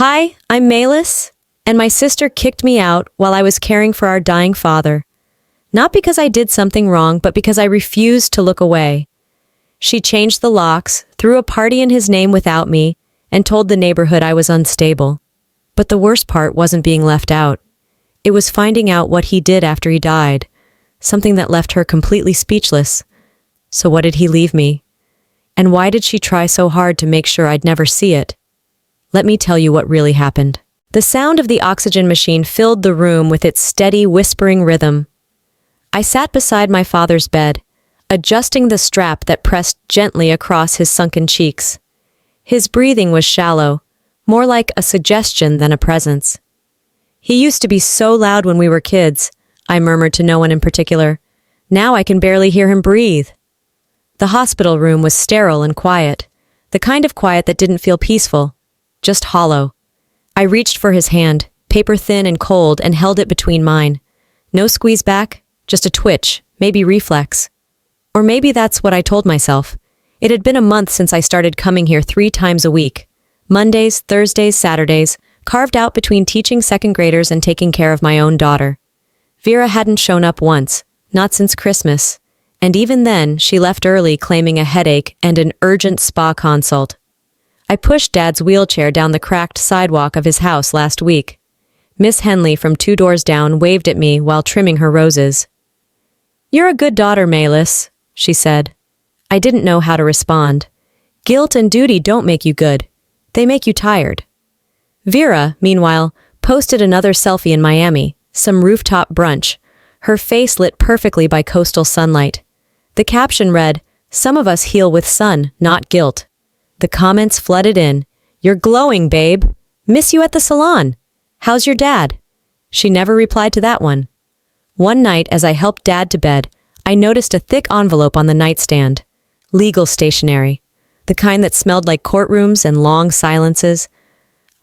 Hi, I'm Maelis, and my sister kicked me out while I was caring for our dying father. Not because I did something wrong, but because I refused to look away. She changed the locks, threw a party in his name without me, and told the neighborhood I was unstable. But the worst part wasn't being left out. It was finding out what he did after he died, something that left her completely speechless. So what did he leave me? And why did she try so hard to make sure I'd never see it? Let me tell you what really happened. The sound of the oxygen machine filled the room with its steady, whispering rhythm. I sat beside my father's bed, adjusting the strap that pressed gently across his sunken cheeks. His breathing was shallow, more like a suggestion than a presence. He used to be so loud when we were kids, I murmured to no one in particular. Now I can barely hear him breathe. The hospital room was sterile and quiet, the kind of quiet that didn't feel peaceful, just hollow. I reached for his hand, paper thin and cold, and held it between mine. No squeeze back, just a twitch, maybe reflex. Or maybe that's what I told myself. It had been a month since I started coming here 3 times a week. Mondays, Thursdays, Saturdays, carved out between teaching second graders and taking care of my own daughter. Vera hadn't shown up once, not since Christmas. And even then, she left early claiming a headache and an urgent spa consult. I pushed Dad's wheelchair down the cracked sidewalk of his house last week. Miss Henley from 2 doors down waved at me while trimming her roses. "You're a good daughter, Maelis," she said. I didn't know how to respond. Guilt and duty don't make you good. They make you tired. Vera, meanwhile, posted another selfie in Miami, some rooftop brunch, her face lit perfectly by coastal sunlight. The caption read, "Some of us heal with sun, not guilt." The comments flooded in. "You're glowing, babe. Miss you at the salon. How's your dad?" She never replied to that one. One night, as I helped Dad to bed, I noticed a thick envelope on the nightstand. Legal stationery. The kind that smelled like courtrooms and long silences.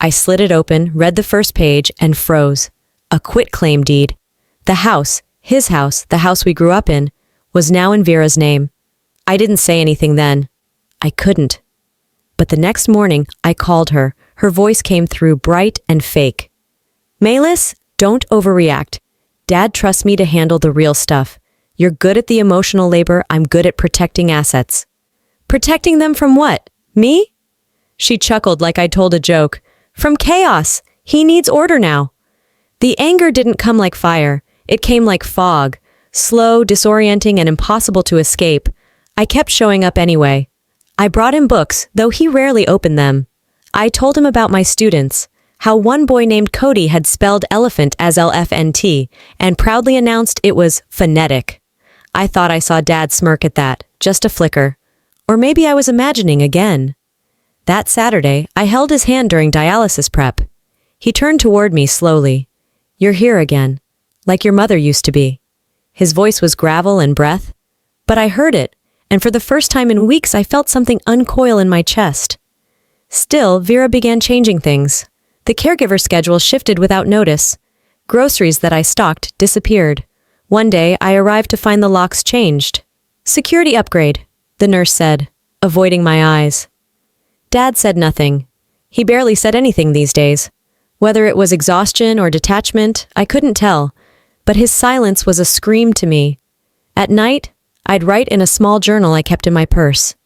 I slid it open, read the first page, and froze. A quitclaim deed. The house, his house, the house we grew up in, was now in Vera's name. I didn't say anything then. I couldn't. But the next morning, I called her. Her voice came through bright and fake. "Maelis, don't overreact. Dad trusts me to handle the real stuff. You're good at the emotional labor, I'm good at protecting assets." "Protecting them from what? Me?" She chuckled like I'd told a joke. "From chaos. He needs order now." The anger didn't come like fire. It came like fog. Slow, disorienting, and impossible to escape. I kept showing up anyway. I brought him books, though he rarely opened them. I told him about my students, how one boy named Cody had spelled elephant as LFNT, and proudly announced it was phonetic. I thought I saw Dad smirk at that, just a flicker. Or maybe I was imagining again. That Saturday, I held his hand during dialysis prep. He turned toward me slowly. "You're here again, like your mother used to be." His voice was gravel and breath, but I heard it, and for the first time in weeks I felt something uncoil in my chest. Still, Vera began changing things. The caregiver schedule shifted without notice. Groceries that I stocked disappeared. One day, I arrived to find the locks changed. "Security upgrade," the nurse said, avoiding my eyes. Dad said nothing. He barely said anything these days. Whether it was exhaustion or detachment, I couldn't tell, but his silence was a scream to me. At night, I'd write in a small journal I kept in my purse.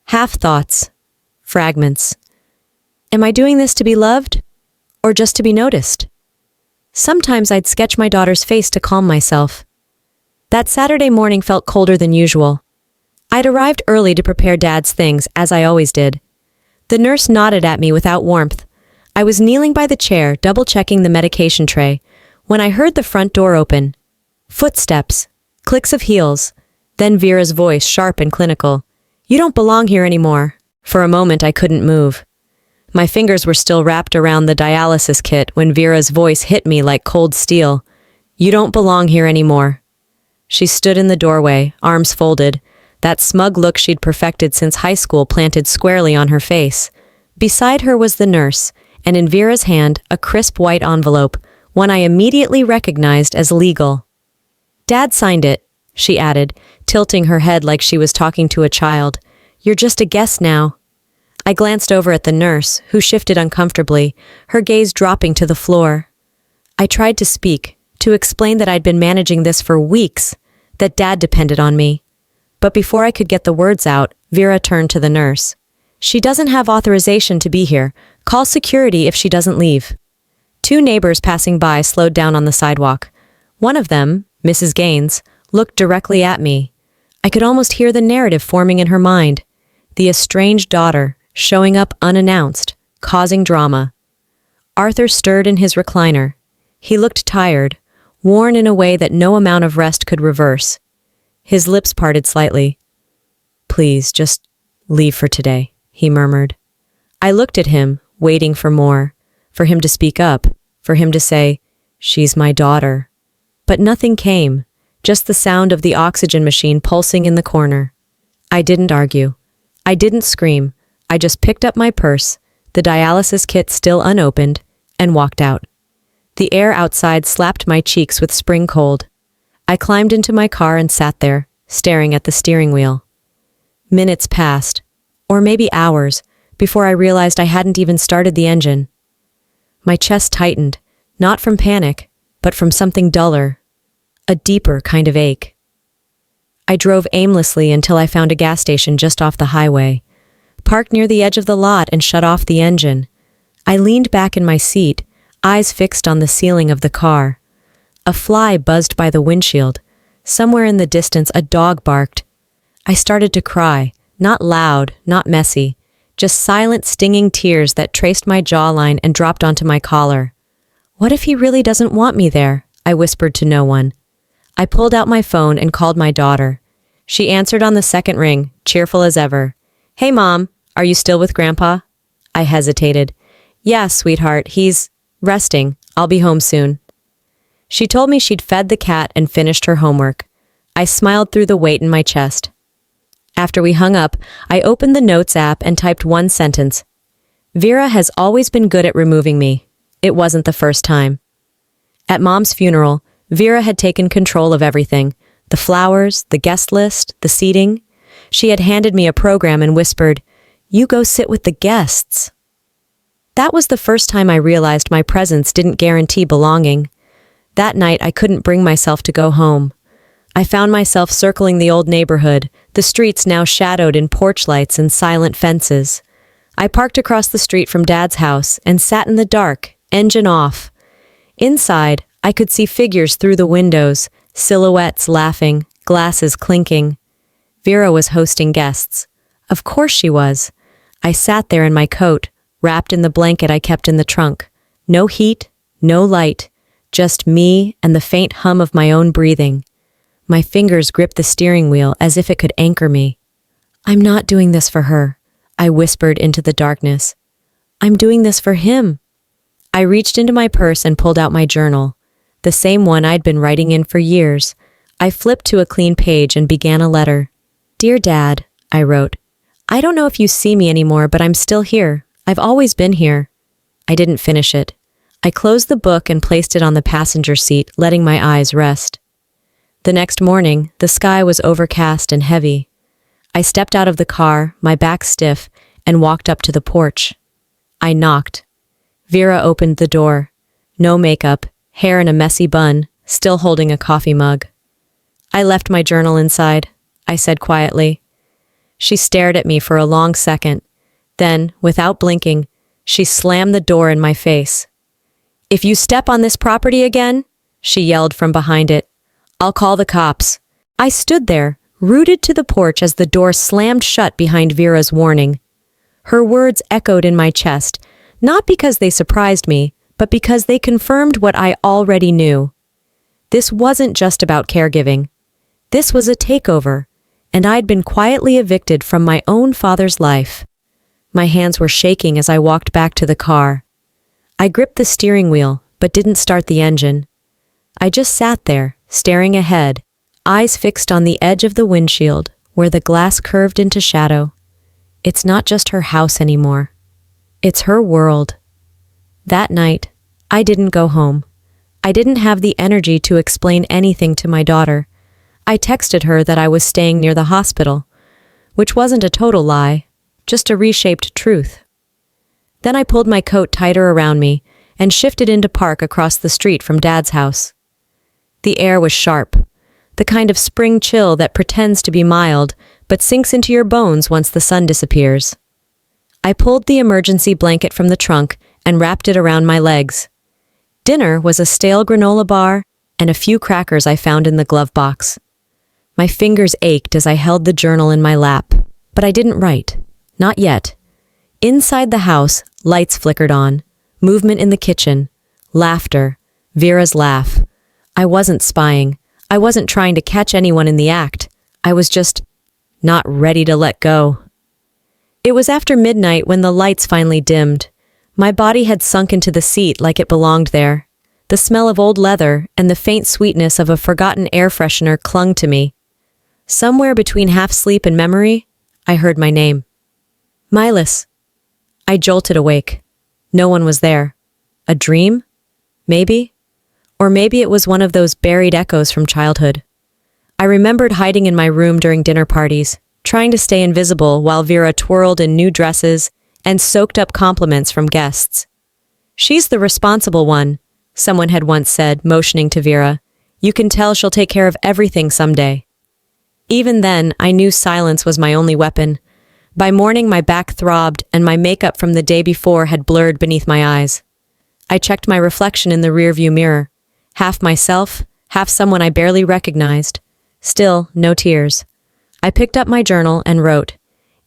Half thoughts. Fragments. Am I doing this to be loved? Or just to be noticed? Sometimes I'd sketch my daughter's face to calm myself. That Saturday morning felt colder than usual. I'd arrived early to prepare Dad's things, as I always did. The nurse nodded at me without warmth. I was kneeling by the chair, double-checking the medication tray, when I heard the front door open. Footsteps. Clicks of heels. Then Vera's voice, sharp and clinical. "You don't belong here anymore." For a moment, I couldn't move. My fingers were still wrapped around the dialysis kit when Vera's voice hit me like cold steel. "You don't belong here anymore." She stood in the doorway, arms folded, that smug look she'd perfected since high school planted squarely on her face. Beside her was the nurse, and in Vera's hand, a crisp white envelope, one I immediately recognized as legal. "Dad signed it," she added, tilting her head like she was talking to a child. "You're just a guest now." I I glanced over at the nurse, who shifted uncomfortably, her gaze dropping to the floor. I tried to speak, to explain that I'd been managing this for weeks, that Dad depended on me. But before I could get the words out, Vera turned to the nurse. "She doesn't have authorization to be here. Call security if she doesn't leave." Two neighbors passing by slowed down on the sidewalk. One of them, Mrs. Gaines, looked directly at me. I could almost hear the narrative forming in her mind. The estranged daughter, showing up unannounced, causing drama. Arthur stirred in his recliner. He looked tired, worn in a way that no amount of rest could reverse. His lips parted slightly. "Please, just leave for today," he murmured. I looked at him, waiting for more, for him to speak up, for him to say, "She's my daughter." But nothing came, just the sound of the oxygen machine pulsing in the corner. I didn't argue. I didn't scream. I just picked up my purse, the dialysis kit still unopened, and walked out. The air outside slapped my cheeks with spring cold. I climbed into my car and sat there, staring at the steering wheel. Minutes passed, or maybe hours, before I realized I hadn't even started the engine. My chest tightened, not from panic, but from something duller, a deeper kind of ache. I drove aimlessly until I found a gas station just off the highway, parked near the edge of the lot and shut off the engine. I leaned back in my seat, eyes fixed on the ceiling of the car. A fly buzzed by the windshield. Somewhere in the distance, a dog barked. I started to cry, not loud, not messy, just silent, stinging tears that traced my jawline and dropped onto my collar. What if he really doesn't want me there? I whispered to no one. I pulled out my phone and called my daughter. She answered on the second ring, cheerful as ever. "Hey, Mom, are you still with Grandpa?" I hesitated. "Yeah, sweetheart, he's resting. I'll be home soon." She told me she'd fed the cat and finished her homework. I smiled through the weight in my chest. After we hung up, I opened the Notes app and typed one sentence. Vera has always been good at removing me. It wasn't the first time. At Mom's funeral, Vera had taken control of everything. The flowers, the guest list, the seating. She had handed me a program and whispered, "You go sit with the guests." That was the first time I realized my presence didn't guarantee belonging. That night, I couldn't bring myself to go home. I found myself circling the old neighborhood, the streets now shadowed in porch lights and silent fences. I parked across the street from Dad's house and sat in the dark, engine off. Inside, I could see figures through the windows, silhouettes laughing, glasses clinking. Vera was hosting guests. Of course she was. I sat there in my coat, wrapped in the blanket I kept in the trunk. No heat, no light, just me and the faint hum of my own breathing. My fingers gripped the steering wheel as if it could anchor me. "I'm not doing this for her," I whispered into the darkness. "I'm doing this for him." I reached into my purse and pulled out my journal, the same one I'd been writing in for years. I flipped to a clean page and began a letter. "Dear Dad," I wrote, "I don't know if you see me anymore, but I'm still here. I've always been here." I didn't finish it. I closed the book and placed it on the passenger seat, letting my eyes rest. The next morning, the sky was overcast and heavy. I stepped out of the car, my back stiff, and walked up to the porch. I knocked. Vera opened the door. No makeup, hair in a messy bun, still holding a coffee mug. "I left my journal inside," I said quietly. She stared at me for a long second. Then, without blinking, she slammed the door in my face. "If you step on this property again," she yelled from behind it, "I'll call the cops." I stood there, rooted to the porch as the door slammed shut behind Vera's warning. Her words echoed in my chest, not because they surprised me, but because they confirmed what I already knew. This wasn't just about caregiving. This was a takeover, and I'd been quietly evicted from my own father's life. My hands were shaking as I walked back to the car. I gripped the steering wheel, but didn't start the engine. I just sat there, staring ahead, eyes fixed on the edge of the windshield, where the glass curved into shadow. It's not just her house anymore. It's her world. That night, I didn't go home. I didn't have the energy to explain anything to my daughter. I texted her that I was staying near the hospital, which wasn't a total lie, just a reshaped truth. Then I pulled my coat tighter around me and shifted into park across the street from Dad's house. The air was sharp, the kind of spring chill that pretends to be mild but sinks into your bones once the sun disappears. I pulled the emergency blanket from the trunk and wrapped it around my legs. Dinner was a stale granola bar and a few crackers I found in the glove box. My fingers ached as I held the journal in my lap, but I didn't write. Not yet. Inside the house, lights flickered on, movement in the kitchen, laughter, Vera's laugh. I wasn't spying. I wasn't trying to catch anyone in the act. I was just not ready to let go. It was after midnight when the lights finally dimmed. My body had sunk into the seat like it belonged there. The smell of old leather and the faint sweetness of a forgotten air freshener clung to me. Somewhere between half sleep and memory, I heard my name. Maelis. I jolted awake. No one was there. A dream? Maybe? Or maybe it was one of those buried echoes from childhood. I remembered hiding in my room during dinner parties, trying to stay invisible while Vera twirled in new dresses and soaked up compliments from guests. "She's the responsible one," someone had once said, motioning to Vera. "You can tell she'll take care of everything someday." Even then, I knew silence was my only weapon. By morning, my back throbbed and my makeup from the day before had blurred beneath my eyes. I checked my reflection in the rearview mirror. Half myself, half someone I barely recognized. Still, no tears. I picked up my journal and wrote,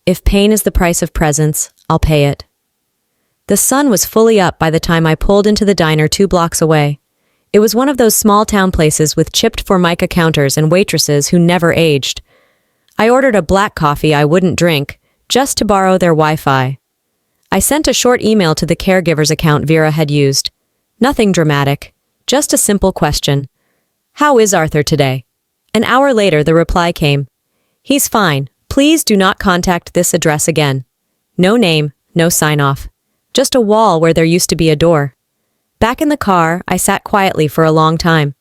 "If pain is the price of presence, I'll pay it." The sun was fully up by the time I pulled into the diner 2 blocks away. It was one of those small-town places with chipped formica counters and waitresses who never aged. I ordered a black coffee I wouldn't drink, just to borrow their Wi-Fi. I sent a short email to the caregiver's account Vera had used. Nothing dramatic, just a simple question. "How is Arthur today?" An hour later, the reply came. "He's fine. Please do not contact this address again." No name, no sign-off. Just a wall where there used to be a door. Back in the car, I sat quietly for a long time.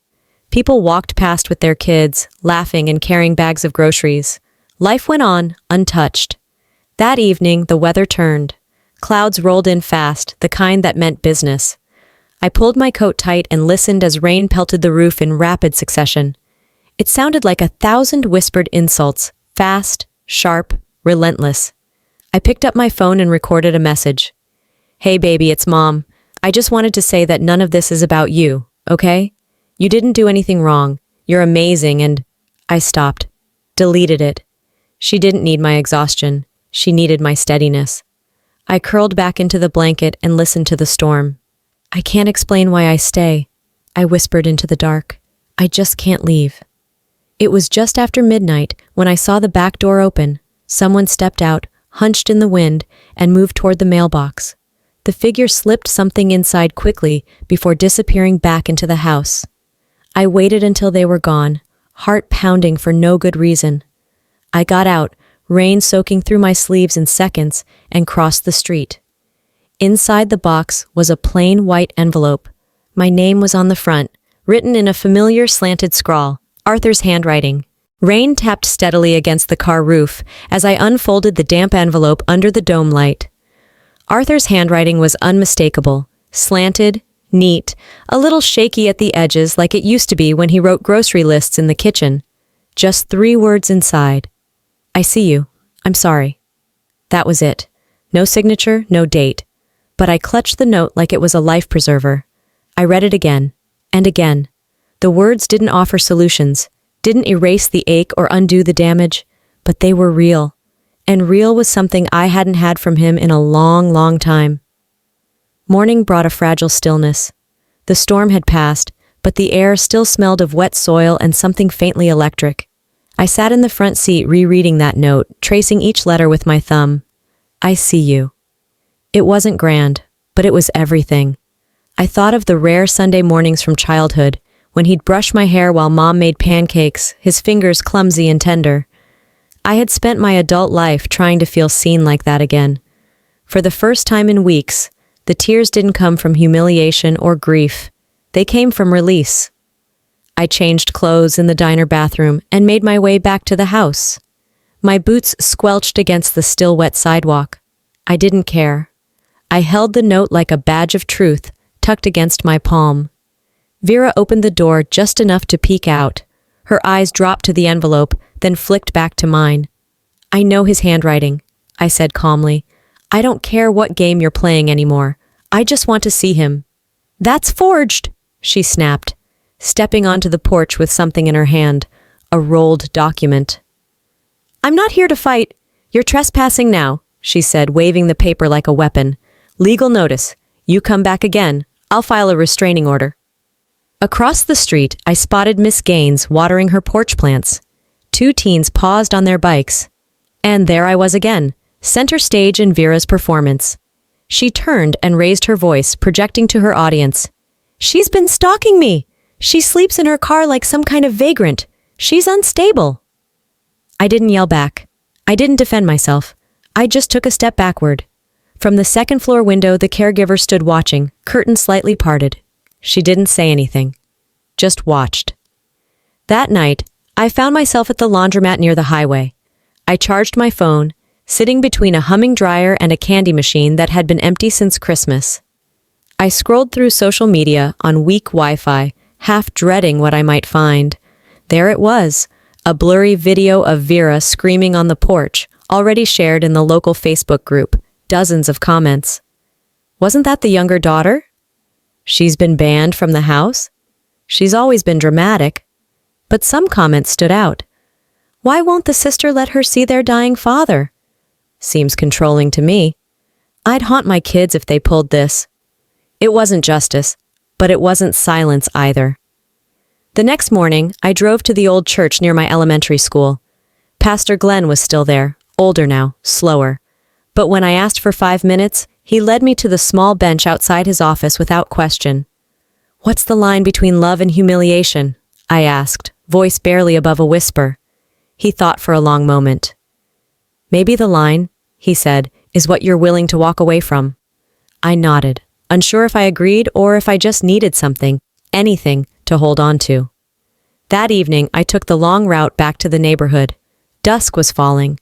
People walked past with their kids, laughing and carrying bags of groceries. Life went on, untouched. That evening, the weather turned. Clouds rolled in fast, the kind that meant business. I pulled my coat tight and listened as rain pelted the roof in rapid succession. It sounded like 1,000 whispered insults, fast, sharp, relentless. I picked up my phone and recorded a message. "Hey baby, it's Mom. I just wanted to say that none of this is about you, okay? You didn't do anything wrong. You're amazing and—" I stopped. Deleted it. She didn't need my exhaustion. She needed my steadiness. I curled back into the blanket and listened to the storm. "I can't explain why I stay," I whispered into the dark. "I just can't leave." It was just after midnight when I saw the back door open. Someone stepped out, hunched in the wind, and moved toward the mailbox. The figure slipped something inside quickly before disappearing back into the house. I waited until they were gone, heart pounding for no good reason. I got out, rain soaking through my sleeves in seconds, and crossed the street. Inside the box was a plain white envelope. My name was on the front, written in a familiar slanted scrawl, Arthur's handwriting. Rain tapped steadily against the car roof as I unfolded the damp envelope under the dome light. Arthur's handwriting was unmistakable, slanted, neat, a little shaky at the edges like it used to be when he wrote grocery lists in the kitchen. Just 3 words inside. "I see you. I'm sorry." That was it. No signature, no date. But I clutched the note like it was a life preserver. I read it again, and again. The words didn't offer solutions, didn't erase the ache or undo the damage, but they were real. And real was something I hadn't had from him in a long, long time. Morning brought a fragile stillness. The storm had passed, but the air still smelled of wet soil and something faintly electric. I sat in the front seat rereading that note, tracing each letter with my thumb. "I see you." It wasn't grand, but it was everything. I thought of the rare Sunday mornings from childhood, when he'd brush my hair while Mom made pancakes, his fingers clumsy and tender. I had spent my adult life trying to feel seen like that again. For the first time in weeks, the tears didn't come from humiliation or grief. They came from release. I changed clothes in the diner bathroom and made my way back to the house. My boots squelched against the still wet sidewalk. I didn't care. I held the note like a badge of truth, tucked against my palm. Vera opened the door just enough to peek out. Her eyes dropped to the envelope, then flicked back to mine. I know his handwriting, I said calmly. I don't care what game you're playing anymore. I just want to see him. That's forged, she snapped, stepping onto the porch with something in her hand, a rolled document. I'm not here to fight. You're trespassing now, she said, waving the paper like a weapon. Legal notice. You come back again, I'll file a restraining order. Across the street, I spotted Miss Gaines watering her porch plants. 2 teens paused on their bikes. And there I was again, center stage in Vera's performance. She turned and raised her voice, projecting to her audience. She's been stalking me. She sleeps in her car like some kind of vagrant. She's unstable. I didn't yell back. I didn't defend myself. I just took a step backward. From the second-floor window, the caregiver stood watching, curtain slightly parted. She didn't say anything. Just watched. That night, I found myself at the laundromat near the highway. I charged my phone, sitting between a humming dryer and a candy machine that had been empty since Christmas. I scrolled through social media on weak Wi-Fi, half dreading what I might find. There it was, a blurry video of Vera screaming on the porch, already shared in the local Facebook group, dozens of comments. Wasn't that the younger daughter? She's been banned from the house? She's always been dramatic. But some comments stood out. Why won't the sister let her see their dying father? Seems controlling to me. I'd haunt my kids if they pulled this. It wasn't justice, but it wasn't silence either. The next morning, I drove to the old church near my elementary school. Pastor Glenn was still there, older now, slower. But when I asked for 5 minutes, he led me to the small bench outside his office without question. What's the line between love and humiliation? I asked, voice barely above a whisper. He thought for a long moment. Maybe the line, he said, is what you're willing to walk away from. I nodded, unsure if I agreed or if I just needed something, anything, to hold on to. That evening, I took the long route back to the neighborhood. Dusk was falling.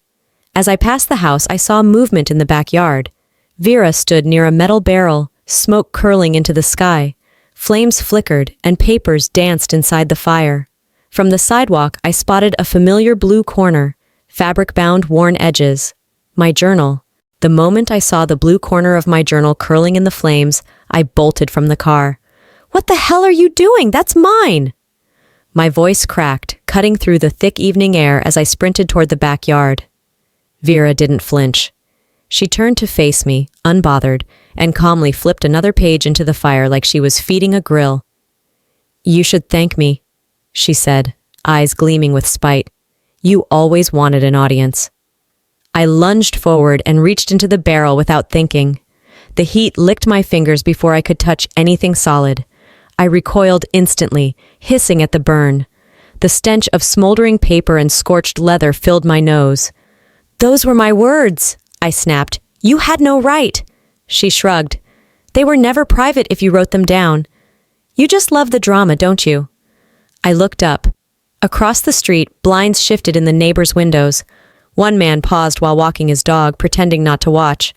As I passed the house, I saw movement in the backyard. Vera stood near a metal barrel, smoke curling into the sky. Flames flickered, and papers danced inside the fire. From the sidewalk, I spotted a familiar blue corner, fabric-bound worn edges. My journal. The moment I saw the blue corner of my journal curling in the flames, I bolted from the car. What the hell are you doing? That's mine! My voice cracked, cutting through the thick evening air as I sprinted toward the backyard. Vera didn't flinch. She turned to face me, unbothered, and calmly flipped another page into the fire like she was feeding a grill. You should thank me, she said, eyes gleaming with spite. You always wanted an audience. I lunged forward and reached into the barrel without thinking. The heat licked my fingers before I could touch anything solid. I recoiled instantly, hissing at the burn. The stench of smoldering paper and scorched leather filled my nose. Those were my words, I snapped. You had no right. She shrugged. They were never private if you wrote them down. You just love the drama, don't you? I looked up. Across the street, blinds shifted in the neighbors' windows. One man paused while walking his dog, pretending not to watch.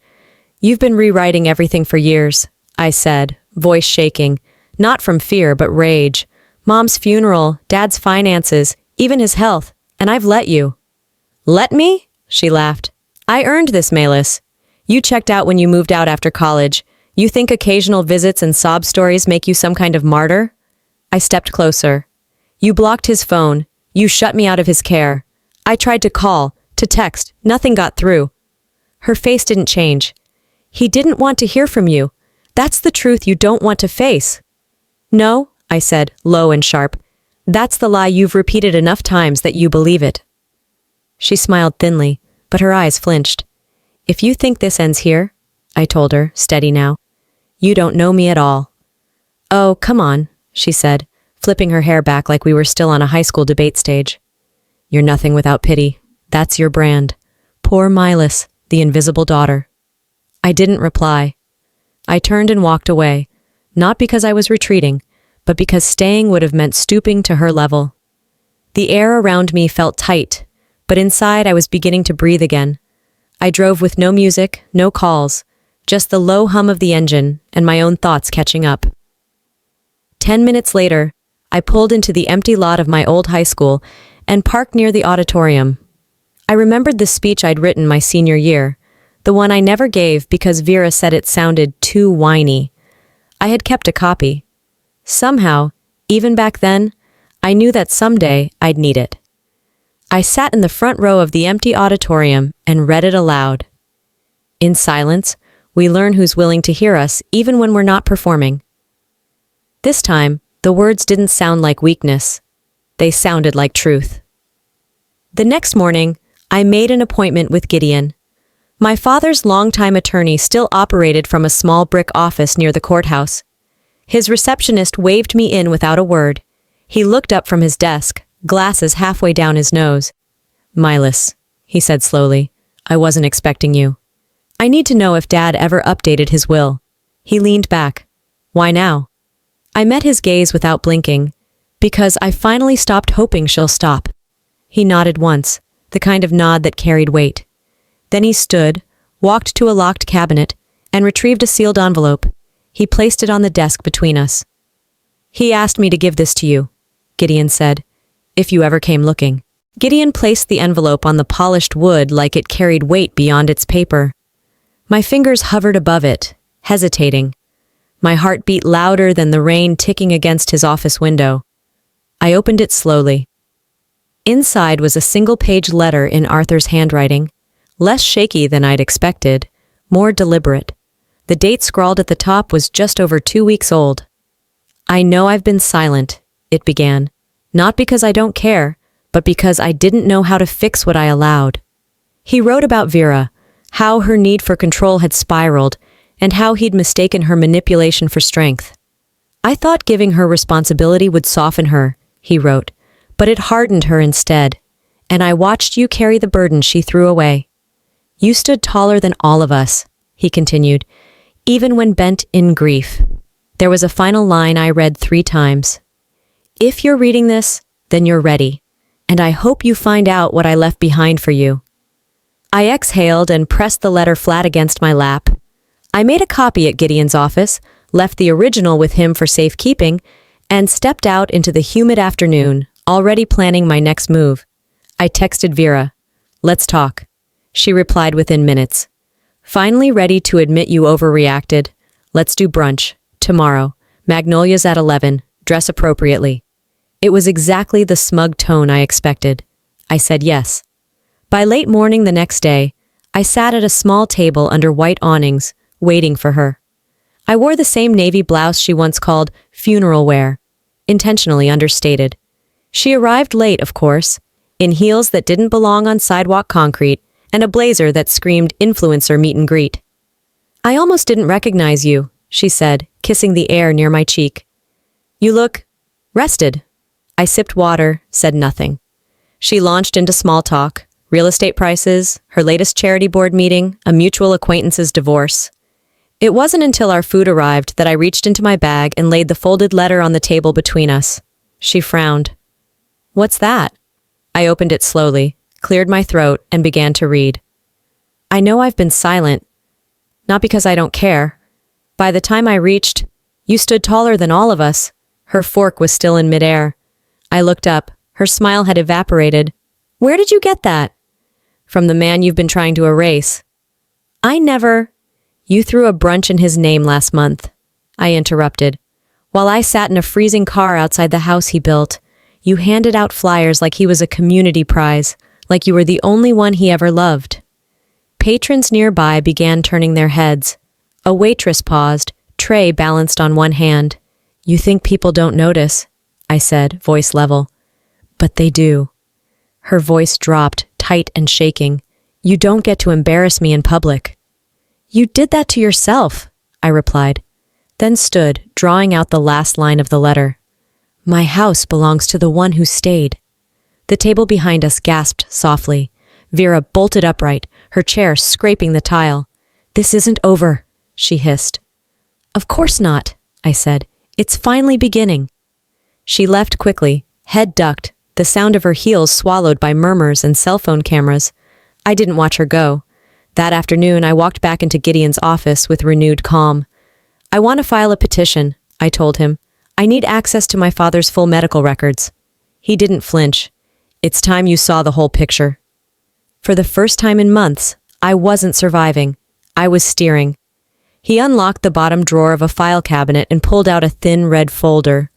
You've been rewriting everything for years, I said, voice shaking. Not from fear, but rage. Mom's funeral, Dad's finances, even his health, and I've let you. Let me? She laughed. I earned this, Maelis. You checked out when you moved out after college. You think occasional visits and sob stories make you some kind of martyr? I stepped closer. You blocked his phone. You shut me out of his care. I tried to call, to text. Nothing got through. Her face didn't change. He didn't want to hear from you. That's the truth you don't want to face. No, I said, low and sharp. That's the lie you've repeated enough times that you believe it. She smiled thinly, but her eyes flinched. If you think this ends here, I told her, steady now, you don't know me at all. Oh, come on, she said, flipping her hair back like we were still on a high school debate stage. You're nothing without pity. That's your brand. Poor Maelis, the invisible daughter. I didn't reply. I turned and walked away, not because I was retreating, but because staying would have meant stooping to her level. The air around me felt tight, but inside I was beginning to breathe again. I drove with no music, no calls, just the low hum of the engine and my own thoughts catching up. 10 minutes later, I pulled into the empty lot of my old high school and parked near the auditorium. I remembered the speech I'd written my senior year, the one I never gave because Vera said it sounded too whiny. I had kept a copy. Somehow, even back then, I knew that someday I'd need it. I sat in the front row of the empty auditorium and read it aloud. In silence, we learn who's willing to hear us even when we're not performing. This time, the words didn't sound like weakness. They sounded like truth. The next morning, I made an appointment with Gideon. My father's longtime attorney still operated from a small brick office near the courthouse. His receptionist waved me in without a word. He looked up from his desk, glasses halfway down his nose. "Maelis," he said slowly, "I wasn't expecting you. I need to know if Dad ever updated his will." He leaned back. "Why now?" I met his gaze without blinking, because I finally stopped hoping she'll stop. He nodded once, the kind of nod that carried weight. Then he stood, walked to a locked cabinet, and retrieved a sealed envelope. He placed it on the desk between us. "He asked me to give this to you," Gideon said, "if you ever came looking." Gideon placed the envelope on the polished wood like it carried weight beyond its paper. My fingers hovered above it, hesitating. My heart beat louder than the rain ticking against his office window. I opened it slowly. Inside was a single-page letter in Arthur's handwriting, less shaky than I'd expected, more deliberate. The date scrawled at the top was just over 2 weeks old. "I know I've been silent," it began, "not because I don't care, but because I didn't know how to fix what I allowed." He wrote about Vera, how her need for control had spiraled, and how he'd mistaken her manipulation for strength. "I thought giving her responsibility would soften her," he wrote, "but it hardened her instead, and I watched you carry the burden she threw away. You stood taller than all of us," he continued, "even when bent in grief." There was a final line I read 3 times. "If you're reading this, then you're ready, and I hope you find out what I left behind for you." I exhaled and pressed the letter flat against my lap. I made a copy at Gideon's office, left the original with him for safekeeping, and stepped out into the humid afternoon, already planning my next move. I texted Vera, "Let's talk." She replied within minutes. "Finally ready to admit you overreacted. Let's do brunch. Tomorrow. Magnolias at 11. Dress appropriately." It was exactly the smug tone I expected. I said yes. By late morning the next day, I sat at a small table under white awnings, waiting for her. I wore the same navy blouse she once called funeral wear, intentionally understated. She arrived late, of course, in heels that didn't belong on sidewalk concrete and a blazer that screamed influencer meet and greet. "I almost didn't recognize you," she said, kissing the air near my cheek. "You look rested." I sipped water, said nothing. She launched into small talk, real estate prices, her latest charity board meeting, a mutual acquaintance's divorce. It wasn't until our food arrived that I reached into my bag and laid the folded letter on the table between us. She frowned. "What's that?" I opened it slowly, cleared my throat, and began to read. "I know I've been silent, not because I don't care. By the time I reached, you stood taller than all of us." Her fork was still in midair. I looked up. Her smile had evaporated. "Where did you get that?" "From the man you've been trying to erase." "I never—" "You threw a brunch in his name last month," I interrupted. "While I sat in a freezing car outside the house he built, you handed out flyers like he was a community prize, like you were the only one he ever loved." Patrons nearby began turning their heads. A waitress paused, tray balanced on one hand. "You think people don't notice," I said, voice level. "But they do." Her voice dropped, tight and shaking. "You don't get to embarrass me in public." "You did that to yourself," I replied, then stood, drawing out the last line of the letter. "My house belongs to the one who stayed." The table behind us gasped softly. Vera bolted upright, her chair scraping the tile. "This isn't over," she hissed. "Of course not," I said. "It's finally beginning." She left quickly, head ducked, the sound of her heels swallowed by murmurs and cell phone cameras. I didn't watch her go. That afternoon, I walked back into Gideon's office with renewed calm. "I want to file a petition," I told him. "I need access to my father's full medical records." He didn't flinch. "It's time you saw the whole picture." For the first time in months, I wasn't surviving. I was steering. He unlocked the bottom drawer of a file cabinet and pulled out a thin red folder.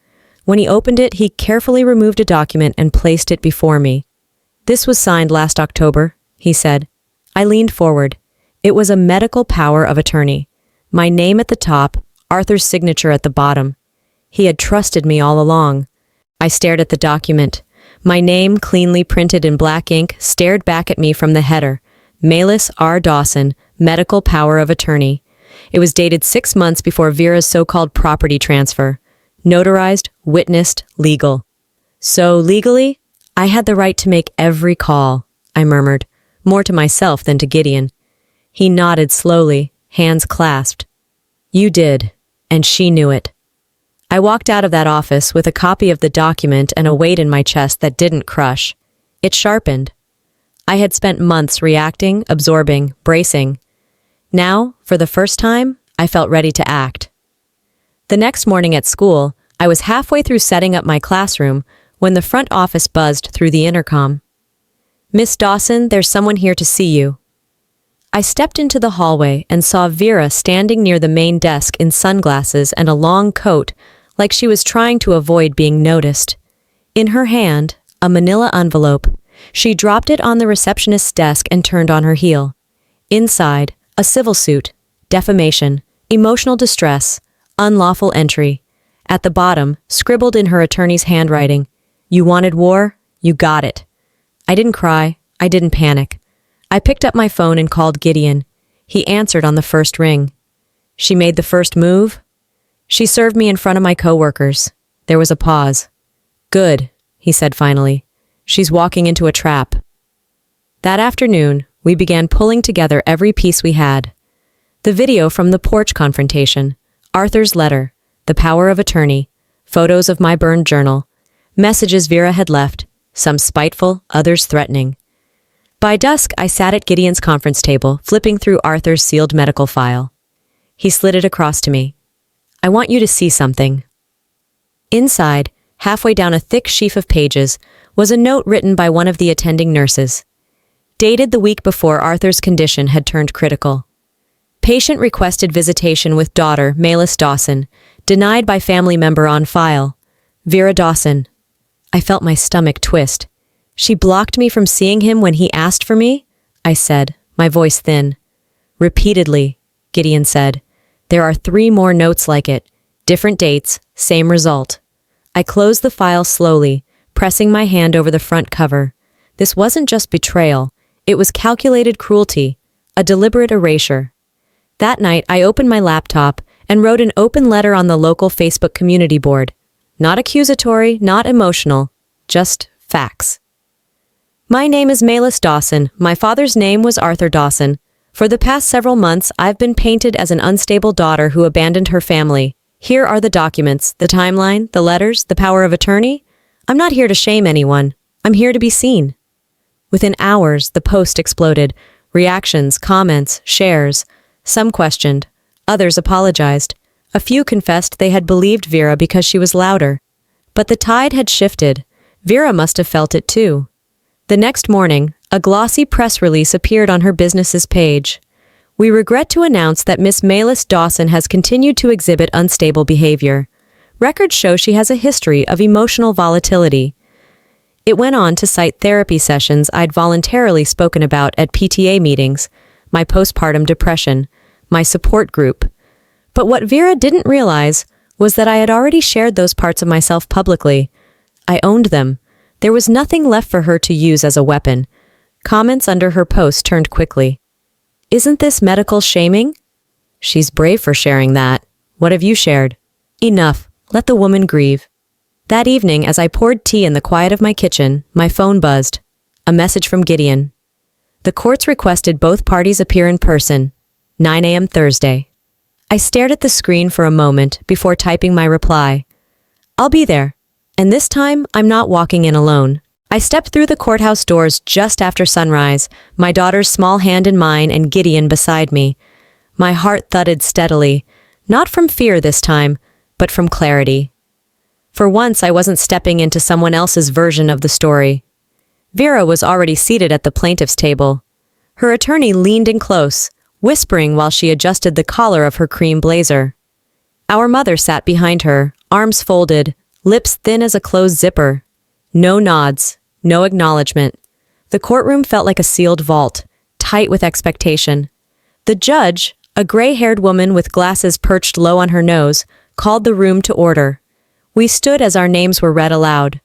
When he opened it, he carefully removed a document and placed it before me. "This was signed last October," he said. I leaned forward. It was a medical power of attorney. My name at the top, Arthur's signature at the bottom. He had trusted me all along. I stared at the document. My name, cleanly printed in black ink, stared back at me from the header. Maelis R. Dawson, medical power of attorney. It was dated 6 months before Vera's so-called property transfer. Notarized, witnessed, legal. "So, legally, I had the right to make every call," I murmured, more to myself than to Gideon. He nodded slowly, hands clasped. "You did, and she knew it." I walked out of that office with a copy of the document and a weight in my chest that didn't crush. It sharpened. I had spent months reacting, absorbing, bracing. Now, for the first time, I felt ready to act. The next morning at school, I was halfway through setting up my classroom when the front office buzzed through the intercom. "Miss Dawson, there's someone here to see you." I stepped into the hallway and saw Vera standing near the main desk in sunglasses and a long coat, like she was trying to avoid being noticed. In her hand, a manila envelope. She dropped it on the receptionist's desk and turned on her heel. Inside, a civil suit, defamation, emotional distress, unlawful entry. At the bottom, scribbled in her attorney's handwriting, "You wanted war? You got it." I didn't cry. I didn't panic. I picked up my phone and called Gideon. He answered on the first ring. "She made the first move?" "She served me in front of my coworkers." There was a pause. "Good," he said finally. "She's walking into a trap." That afternoon, we began pulling together every piece we had. The video from the porch confrontation, Arthur's letter, the power of attorney, photos of my burned journal, messages Vera had left, some spiteful, others threatening. By dusk, I sat at Gideon's conference table, flipping through Arthur's sealed medical file. He slid it across to me. "I want you to see something." Inside, halfway down a thick sheaf of pages, was a note written by one of the attending nurses. Dated the week before Arthur's condition had turned critical. Patient requested visitation with daughter, Maelis Dawson, denied by family member on file. Vera Dawson. I felt my stomach twist. "She blocked me from seeing him when he asked for me?" I said, my voice thin. "Repeatedly," Gideon said. "There are 3 more notes like it. Different dates, same result." I closed the file slowly, pressing my hand over the front cover. This wasn't just betrayal. It was calculated cruelty, a deliberate erasure. That night, I opened my laptop and wrote an open letter on the local Facebook community board. Not accusatory, not emotional, just facts. "My name is Maelis Dawson. My father's name was Arthur Dawson. For the past several months, I've been painted as an unstable daughter who abandoned her family. Here are the documents, the timeline, the letters, the power of attorney. I'm not here to shame anyone. I'm here to be seen." Within hours, the post exploded. Reactions, comments, shares. Some questioned. Others apologized. A few confessed they had believed Vera because she was louder. But the tide had shifted. Vera must have felt it too. The next morning, a glossy press release appeared on her business's page. "We regret to announce that Miss Maelis Dawson has continued to exhibit unstable behavior. Records show she has a history of emotional volatility." It went on to cite therapy sessions I'd voluntarily spoken about at PTA meetings, my postpartum depression, my support group. But what Vera didn't realize was that I had already shared those parts of myself publicly. I owned them. There was nothing left for her to use as a weapon. Comments under her post turned quickly. "Isn't this medical shaming?" "She's brave for sharing that. What have you shared?" "Enough. Let the woman grieve." That evening, as I poured tea in the quiet of my kitchen, my phone buzzed. A message from Gideon. "The courts requested both parties appear in person. 9 a.m. Thursday." I stared at the screen for a moment before typing my reply. "I'll be there. And this time, I'm not walking in alone. I stepped through the courthouse doors just after sunrise, my daughter's small hand in mine and Gideon beside me. My heart thudded steadily, not from fear this time, but from clarity. For once, I wasn't stepping into someone else's version of the story. Vera was already seated at the plaintiff's table. Her attorney leaned in close, whispering while she adjusted the collar of her cream blazer. Our mother sat behind her, arms folded, lips thin as a closed zipper. No nods, no acknowledgement. The courtroom felt like a sealed vault, tight with expectation. The judge, a gray-haired woman with glasses perched low on her nose, called the room to order. We stood as our names were read aloud.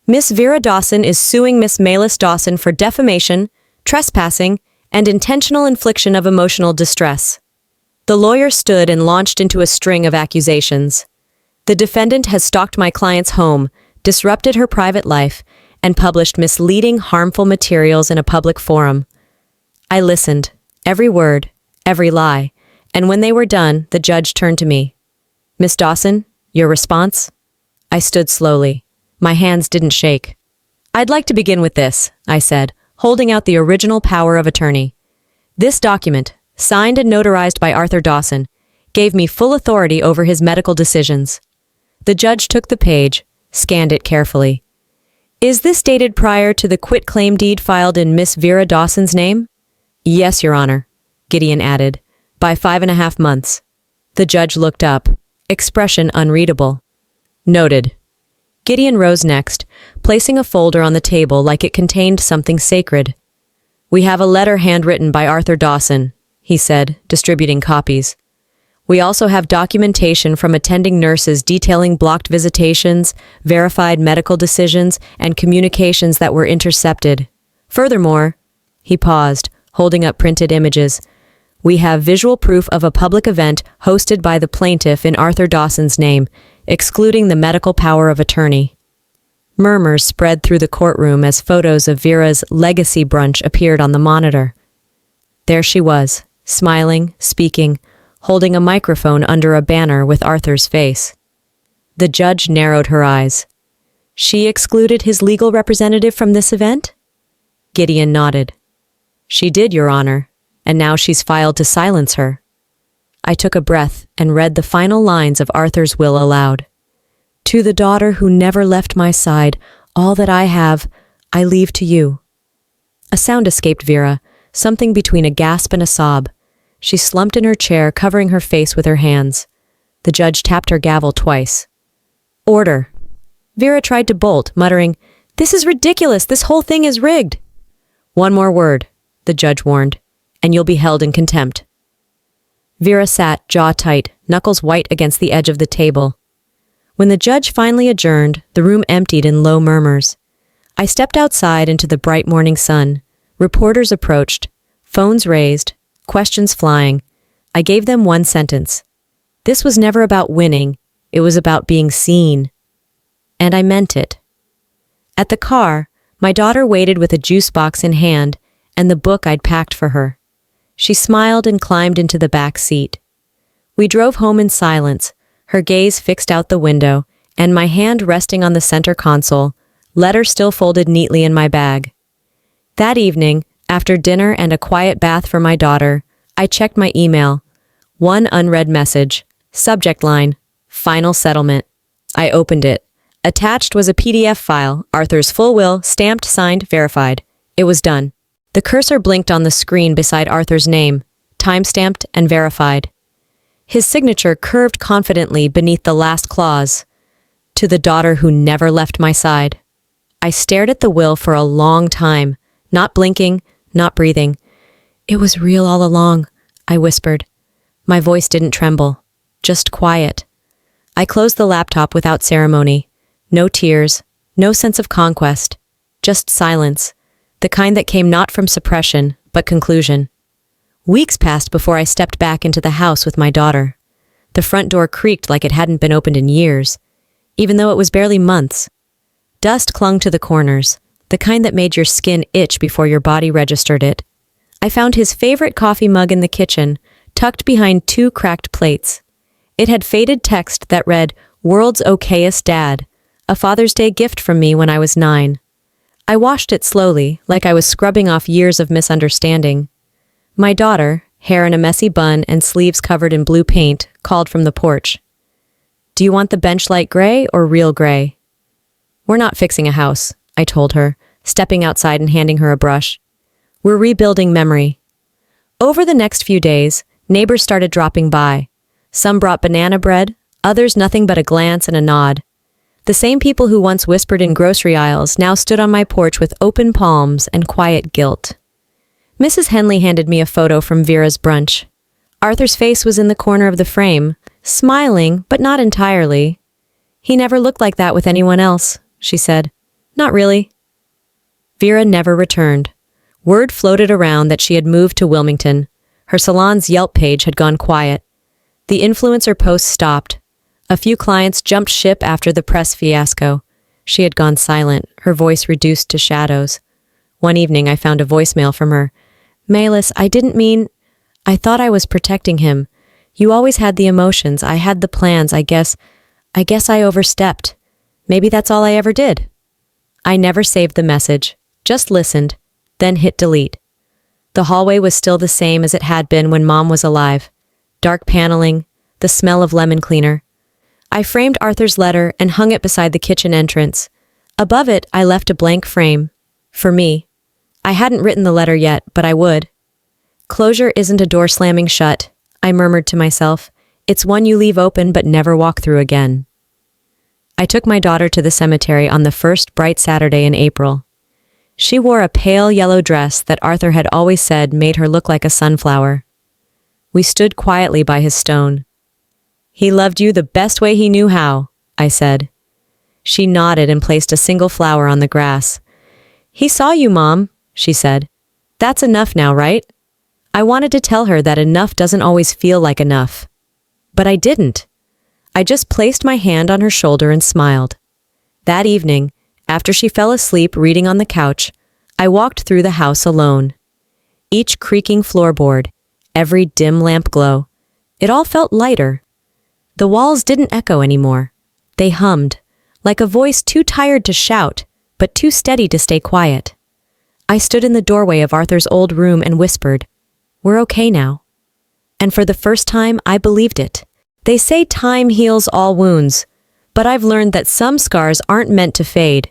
Miss Vera Dawson is suing Miss Maelis Dawson for defamation, trespassing, and intentional infliction of emotional distress. The lawyer stood and launched into a string of accusations. The defendant has stalked my client's home, disrupted her private life, and published misleading, harmful materials in a public forum. I listened, every word, every lie, and when they were done, the judge turned to me. Miss Dawson, your response? I stood slowly. My hands didn't shake. I'd like to begin with this, I said, holding out the original power of attorney. This document, signed and notarized by Arthur Dawson, gave me full authority over his medical decisions. The judge took the page, scanned it carefully. Is this dated prior to the quitclaim deed filed in Miss Vera Dawson's name? Yes, Your Honor, Gideon added, by 5.5 months. The judge looked up, expression unreadable. Noted. Gideon rose next, placing a folder on the table like it contained something sacred. We have a letter handwritten by Arthur Dawson, he said, distributing copies. We also have documentation from attending nurses detailing blocked visitations, verified medical decisions, and communications that were intercepted. Furthermore, he paused, holding up printed images. We have visual proof of a public event hosted by the plaintiff in Arthur Dawson's name, excluding the medical power of attorney. Murmurs spread through the courtroom as photos of Vera's legacy brunch appeared on the monitor. There she was, smiling, speaking, holding a microphone under a banner with Arthur's face. The judge narrowed her eyes. She excluded his legal representative from this event? Gideon nodded. She did, Your Honor, and now she's filed to silence her. I took a breath and read the final lines of Arthur's will aloud. To the daughter who never left my side, all that I have, I leave to you. A sound escaped Vera, something between a gasp and a sob. She slumped in her chair, covering her face with her hands. The judge tapped her gavel twice. Order. Vera tried to bolt, muttering, This is ridiculous, this whole thing is rigged. One more word, the judge warned, and you'll be held in contempt. Vera sat, jaw tight, knuckles white against the edge of the table. When the judge finally adjourned, the room emptied in low murmurs. I stepped outside into the bright morning sun. Reporters approached, phones raised, questions flying. I gave them one sentence. This was never about winning, it was about being seen. And I meant it. At the car, my daughter waited with a juice box in hand and the book I'd packed for her. She smiled and climbed into the back seat. We drove home in silence, her gaze fixed out the window, and my hand resting on the center console, letter still folded neatly in my bag. That evening, after dinner and a quiet bath for my daughter, I checked my email. One unread message. Subject line, Final Settlement. I opened it. Attached was a PDF file, Arthur's full will, stamped, signed, verified. It was done. The cursor blinked on the screen beside Arthur's name, time-stamped and verified. His signature curved confidently beneath the last clause. To the daughter who never left my side. I stared at the will for a long time, not blinking, not breathing. It was real all along, I whispered. My voice didn't tremble, just quiet. I closed the laptop without ceremony. No tears, no sense of conquest, just silence, the kind that came not from suppression, but conclusion. Weeks passed before I stepped back into the house with my daughter. The front door creaked like it hadn't been opened in years, even though it was barely months. Dust clung to the corners, the kind that made your skin itch before your body registered it. I found his favorite coffee mug in the kitchen, tucked behind 2 cracked plates. It had faded text that read, World's Okayest Dad, a Father's Day gift from me when I was 9. I washed it slowly, like I was scrubbing off years of misunderstanding. My daughter, hair in a messy bun and sleeves covered in blue paint, called from the porch. "Do you want the bench light gray or real gray?" "We're not fixing a house," I told her, stepping outside and handing her a brush. "We're rebuilding memory." Over the next few days, neighbors started dropping by. Some brought banana bread, others nothing but a glance and a nod. The same people who once whispered in grocery aisles now stood on my porch with open palms and quiet guilt. Mrs. Henley handed me a photo from Vera's brunch. Arthur's face was in the corner of the frame, smiling, but not entirely. "He never looked like that with anyone else," she said. "Not really." Vera never returned. Word floated around that she had moved to Wilmington. Her salon's Yelp page had gone quiet. The influencer posts stopped. A few clients jumped ship after the press fiasco. She had gone silent, her voice reduced to shadows. One evening I found a voicemail from her. "Maelis, I thought I was protecting him. You always had the emotions, I had the plans, I guess I overstepped. Maybe that's all I ever did." I never saved the message, just listened, then hit delete. The hallway was still the same as it had been when Mom was alive. Dark paneling, the smell of lemon cleaner. I framed Arthur's letter and hung it beside the kitchen entrance. Above it, I left a blank frame. For me. I hadn't written the letter yet, but I would. "Closure isn't a door slamming shut," I murmured to myself. "It's one you leave open but never walk through again." I took my daughter to the cemetery on the first bright Saturday in April. She wore a pale yellow dress that Arthur had always said made her look like a sunflower. We stood quietly by his stone. "He loved you the best way he knew how," I said. She nodded and placed a single flower on the grass. "He saw you, Mom," she said. "That's enough now, right?" I wanted to tell her that enough doesn't always feel like enough. But I didn't. I just placed my hand on her shoulder and smiled. That evening, after she fell asleep reading on the couch, I walked through the house alone. Each creaking floorboard, every dim lamp glow, it all felt lighter. The walls didn't echo anymore. They hummed, like a voice too tired to shout, but too steady to stay quiet. I stood in the doorway of Arthur's old room and whispered, "We're okay now." And for the first time, I believed it. They say time heals all wounds, but I've learned that some scars aren't meant to fade.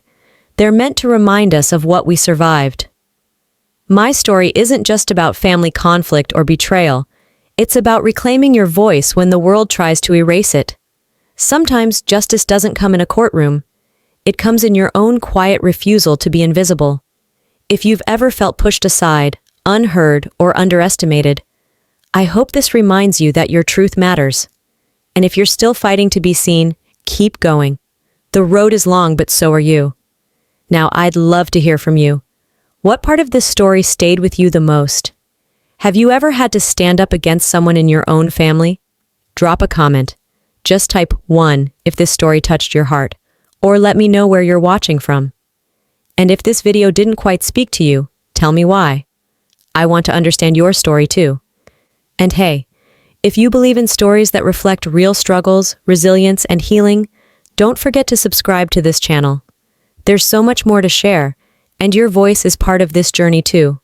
They're meant to remind us of what we survived. My story isn't just about family conflict or betrayal. It's about reclaiming your voice when the world tries to erase it. Sometimes justice doesn't come in a courtroom. It comes in your own quiet refusal to be invisible. If you've ever felt pushed aside, unheard, or underestimated, I hope this reminds you that your truth matters. And if you're still fighting to be seen, keep going. The road is long, but so are you. Now, I'd love to hear from you. What part of this story stayed with you the most? Have you ever had to stand up against someone in your own family? Drop a comment. Just type 1 if this story touched your heart, or let me know where you're watching from. And if this video didn't quite speak to you, tell me why. I want to understand your story too. And hey, if you believe in stories that reflect real struggles, resilience, and healing, don't forget to subscribe to this channel. There's so much more to share, and your voice is part of this journey too.